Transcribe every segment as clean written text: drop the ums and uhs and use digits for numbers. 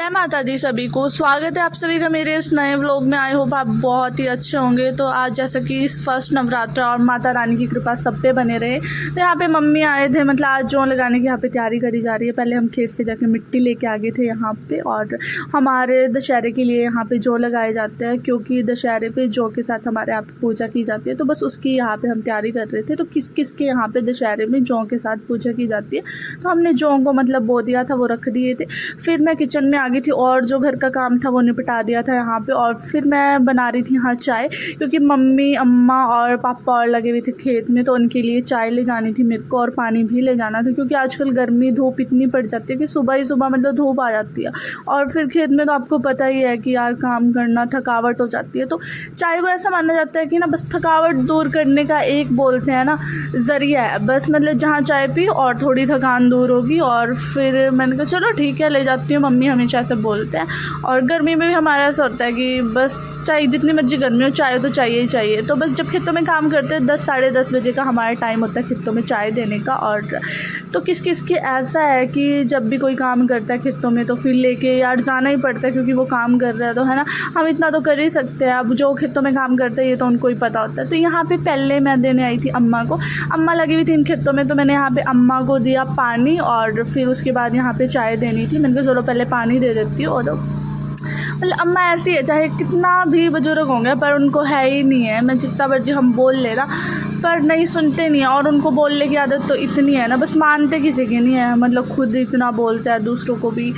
जय माता दी सभी को। स्वागत है आप सभी का मेरे इस नए व्लॉग में। आई होप आप बहुत ही अच्छे होंगे। तो आज जैसा कि फर्स्ट नवरात्र और माता रानी की कृपा सब पे बने रहे, तो यहाँ पे मम्मी आए थे, मतलब आज जौ लगाने की यहाँ पे तैयारी करी जा रही है। पहले हम खेत से जाके मिट्टी लेके आ गए थे यहाँ पे, और हमारे दशहरे के लिए यहाँ पे जौ लगाए जाते हैं, क्योंकि दशहरे पे जौ के साथ हमारे यहाँ पे पूजा की जाती है। तो बस उसकी यहाँ पे हम तैयारी कर रहे थे। तो किस किस के यहाँ पे दशहरे में जौ के साथ पूजा की जाती है, तो हमने जौ को मतलब बो दिया था, वो रख दिए थे। फिर मैं किचन में आ गई थी और जो घर का काम था वो निपटा दिया था यहाँ पे। और फिर मैं बना रही थी यहाँ चाय, क्योंकि मम्मी अम्मा और पापा और लगे हुए थे खेत में, तो उनके लिए चाय ले जानी थी मेरे को, और पानी भी ले जाना था, क्योंकि आजकल गर्मी धूप इतनी पड़ जाती है कि सुबह ही सुबह मतलब धूप आ जाती है। और फिर खेत में तो आपको पता ही है कि यार काम करना थकावट हो जाती है। तो चाय को ऐसा माना जाता है कि ना बस थकावट दूर करने का एक बोलते हैं ना ज़रिया है, बस मतलब जहाँ चाय पी और थोड़ी थकान दूर होगी। और फिर मैंने कहा चलो ठीक है ले जाती हूँ, मम्मी हमेशा ऐसे बोलते हैं। और गर्मी में भी हमारा ऐसा होता है कि बस चाय जितनी मर्जी गर्मी हो चाय तो चाहिए ही चाहिए। तो बस जब खेतों में काम करते हैं 10 साढ़े 10 बजे का हमारा टाइम होता है खेतों में चाय देने का। और तो किस किस के ऐसा है कि जब भी कोई काम करता है खेतों में तो फिर लेके यार जाना ही पड़ता है, क्योंकि वो काम कर रहा है तो है ना, हम इतना तो कर ही सकते हैं। अब जो खेतों में काम करते हैं ये तो उनको ही पता होता है। तो यहाँ पे पहले मैं देने आई थी अम्मा को, अम्मा लगी हुई थी इन खेतों में, तो मैंने यहाँ पे अम्मा को दिया पानी, और फिर उसके बाद यहाँ पे चाय देनी थी। मैंने कहा चलो पहले पानी दे देती हूँ। और तो मतलब अम्मा ऐसी है, चाहे कितना भी बुजुर्ग होंगे पर उनको है ही नहीं है, मैं जितना मर्जी हम बोल ले ना पर नहीं सुनते नहीं है। और उनको बोलने की आदत तो इतनी है ना, बस मानते किसी की नहीं है, मतलब खुद इतना बोलते हैं, दूसरों को भी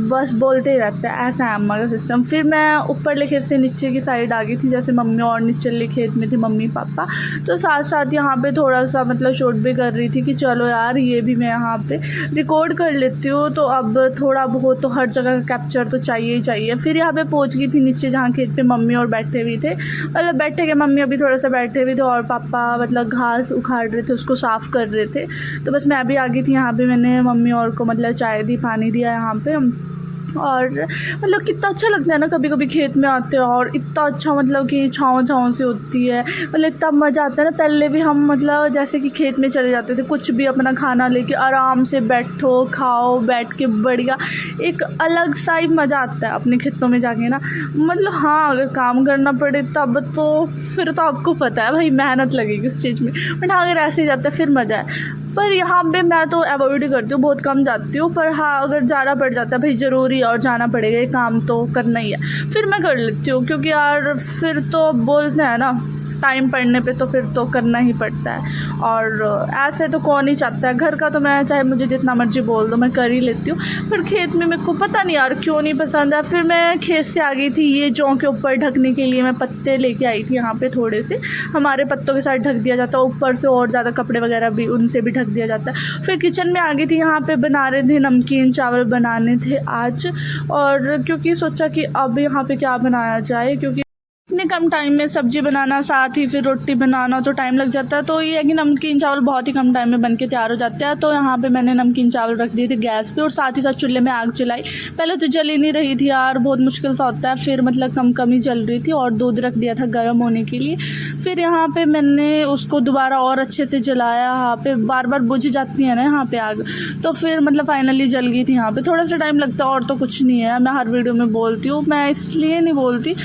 बस बोलते ही रहते हैं। ऐसा है अम्मा का सिस्टम। फिर मैं ऊपर खेत से नीचे की साइड आ गई थी, जैसे मम्मी और निचले खेत में थे मम्मी पापा, तो साथ साथ यहाँ पे थोड़ा सा मतलब शूट भी कर रही थी कि चलो यार ये भी मैं यहाँ पे रिकॉर्ड कर लेती हूँ। तो अब थोड़ा बहुत तो हर जगह का कैप्चर तो चाहिए ही चाहिए। फिर यहाँ पे पहुँच गई थी नीचे, जहाँ खेत पे मम्मी और बैठे हुए थे, मतलब बैठे के मम्मी अभी थोड़ा सा बैठे हुए थे, और पापा मतलब घास उखाड़ रहे थे, उसको साफ़ कर रहे थे। तो बस मैं भी आ गई थी यहाँ पे, मैंने मम्मी और को मतलब चाय दी, पानी दिया यहाँ पे। और मतलब कितना अच्छा लगता है ना कभी कभी खेत में आते हैं, और इतना अच्छा मतलब कि छाँव से होती है, मतलब इतना मज़ा आता है ना। पहले भी हम मतलब जैसे कि खेत में चले जाते थे, कुछ भी अपना खाना लेके आराम से बैठो खाओ, बैठ के बढ़िया एक अलग सा ही मज़ा आता है अपने खेतों में जाके ना। मतलब हाँ अगर काम करना पड़े तब तो फिर तो आपको पता है भाई मेहनत लगेगी उस चीज़ में, बट हाँ अगर ऐसे ही जाता है फिर मज़ा है। पर यहाँ पे मैं तो अवॉइड ही करती हूँ, बहुत कम जाती हूँ। पर हाँ अगर जाना पड़ जाता है भाई ज़रूरी और जाना पड़ेगा, ये काम तो करना ही है, फिर मैं कर लेती हूँ। क्योंकि यार फिर तो बोलते हैं ना टाइम पड़ने पे तो फिर तो करना ही पड़ता है। और ऐसे तो कौन ही चाहता है, घर का तो मैं चाहे मुझे जितना मर्जी बोल दो मैं कर ही लेती हूँ। फिर खेत में मेरे को पता नहीं यार क्यों नहीं पसंद है। फिर मैं खेत से आ गई थी, ये जौ के ऊपर ढकने के लिए मैं पत्ते लेके आई थी यहाँ पे, थोड़े से हमारे पत्तों के साथ ढक दिया जाता है, ऊपर से और ज़्यादा कपड़े वगैरह भी उनसे भी ढक दिया जाता है। फिर किचन में आ गई थी, यहाँ पे बना रहे थे नमकीन चावल बनाने थे आज। और क्योंकि सोचा कि अब यहाँ पे क्या बनाया जाए, क्योंकि इतने कम टाइम में सब्जी बनाना साथ ही फिर रोटी बनाना तो टाइम लग जाता है। तो ये है कि नमकीन चावल बहुत ही कम टाइम में बन के तैयार हो जाते हैं। तो यहाँ पे मैंने नमकीन चावल रख दिए थे गैस पे, और साथ ही साथ चूल्हे में आग जलाई। पहले तो जल ही नहीं रही थी यार, बहुत मुश्किल सा होता है, फिर मतलब कम कम ही जल रही थी, और दूध रख दिया था गर्म होने के लिए। फिर यहाँ पे मैंने उसको दोबारा और अच्छे से जलाया, यहाँ पे बार बार बुझ जाती है ना यहाँ पे आग, तो फिर मतलब फाइनली जल गई थी। यहाँ पे थोड़ा सा टाइम लगता है और तो कुछ नहीं है, मैं हर वीडियो में बोलती हूँ, मैं इसलिए नहीं बोलती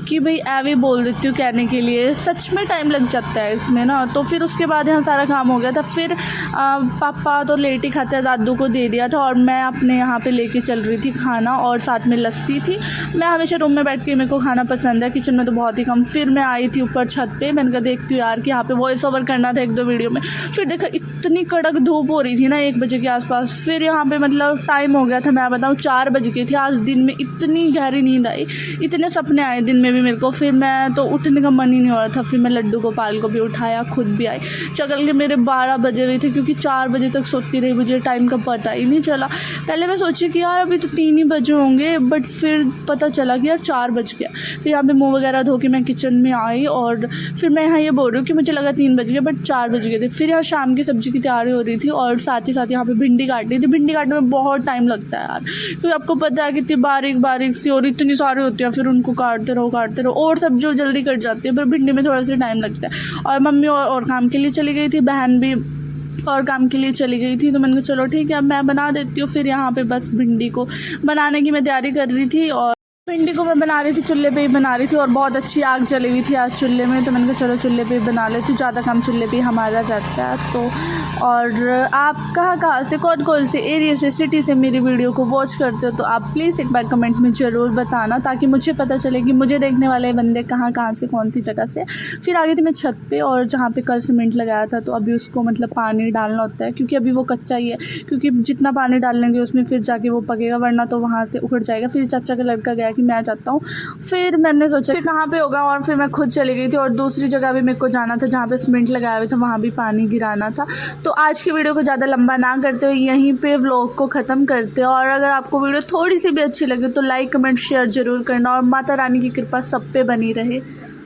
कि भाई ऐवे बोल देती हूँ कहने के लिए, सच में टाइम लग जाता है इसमें ना। तो फिर उसके बाद यहाँ सारा काम हो गया था। फिर पापा तो लेट ही खाते हैं, दादू को दे दिया था, और मैं अपने यहाँ पे लेके चल रही थी खाना, और साथ में लस्सी थी। मैं हमेशा रूम में बैठ के मेरे को खाना पसंद है, किचन में तो बहुत ही कम। फिर मैं आई थी ऊपर छत पे, मैंने कहा देखती हूँ यार कि यहाँ पे वॉइस ओवर करना था 1-2 वीडियो में। फिर देखा इतनी कड़क धूप हो रही थी ना 1 बजे के आसपास। फिर यहाँ पे मतलब टाइम हो गया था, मैं बताऊँ 4 बज गई थी। आज दिन में इतनी गहरी नींद आई, इतने सपने आए दिन में भी मेरे को। फिर मैं तो उठने का मन ही नहीं हो रहा था। फिर मैं लड्डू गोपाल को भी उठाया, खुद भी आई। चकल के मेरे 12 बजे हुए थे, क्योंकि 4 बजे तक सोती रही, मुझे टाइम का पता ही नहीं चला। पहले मैं सोची कि यार अभी तो 3 ही बजे होंगे, बट फिर पता चला कि यार 4 बज गया। फिर यहाँ पे मुँह वगैरह धो के मैं किचन में आई, और फिर मैं यहाँ ये बोल रही हूँ कि मुझे लगा 3 बज गए, बट 4 बज गए थे। फिर यहाँ शाम की सब्ज़ी की तैयारी हो रही थी, और साथ ही साथ यहाँ पे भिंडी काट रही थी। भिंडी काटने में बहुत टाइम लगता है यार, क्योंकि आपको पता है कितनी बारीक बारीक सी और इतनी सारी होती है, फिर उनको काटते रहो। और सब्जी जल्दी कट जाती है, पर भिंडी में थोड़ा सा टाइम लगता है। और मम्मी और काम के लिए चली गई थी, बहन भी और काम के लिए चली गई थी। तो मैंने कहा चलो ठीक है अब मैं बना देती हूँ। फिर यहाँ पे बस भिंडी को बनाने की मैं तैयारी कर रही थी और भिंडी को मैं बना रही थी, चूल्हे पे ही बना रही थी और बहुत अच्छी आग जली हुई थी आज चूल्हे में। तो मैंने कहा चलो चूल्हे पे ही बना लेती हूँ, ज़्यादा काम चूल्हे पे ही हमारा रहता है। तो और आप कहाँ से कौन से एरिया से सिटी से मेरी वीडियो को वॉच करते हो तो आप प्लीज़ एक बार कमेंट में ज़रूर बताना, ताकि मुझे पता चले कि मुझे देखने वाले बंदे कहाँ से कौन सी जगह से। फिर आ गई थी मैं छत पे और जहाँ पे कल सीमेंट लगाया था तो अभी उसको मतलब पानी डालना होता है, क्योंकि अभी वो कच्चा ही है, क्योंकि जितना पानी डालेंगे उसमें फिर जाके वो पकेगा, वरना तो वहाँ से उखड़ जाएगा। फिर चाचा का लड़का गया कि मैं जाता हूँ। फिर मैंने सोचा कि कहाँ पे होगा और फिर मैं खुद चली गई थी और दूसरी जगह भी मेरे को जाना था जहाँ पे सीमेंट लगाया हुआ था, वहाँ भी पानी गिराना था। तो आज की वीडियो को ज़्यादा लंबा ना करते हुए यहीं पे व्लॉग को ख़त्म करते हैं। और अगर आपको वीडियो थोड़ी सी भी अच्छी लगे तो लाइक कमेंट शेयर ज़रूर करना और माता रानी की कृपा सब पे बनी रहे।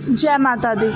जय माता दी।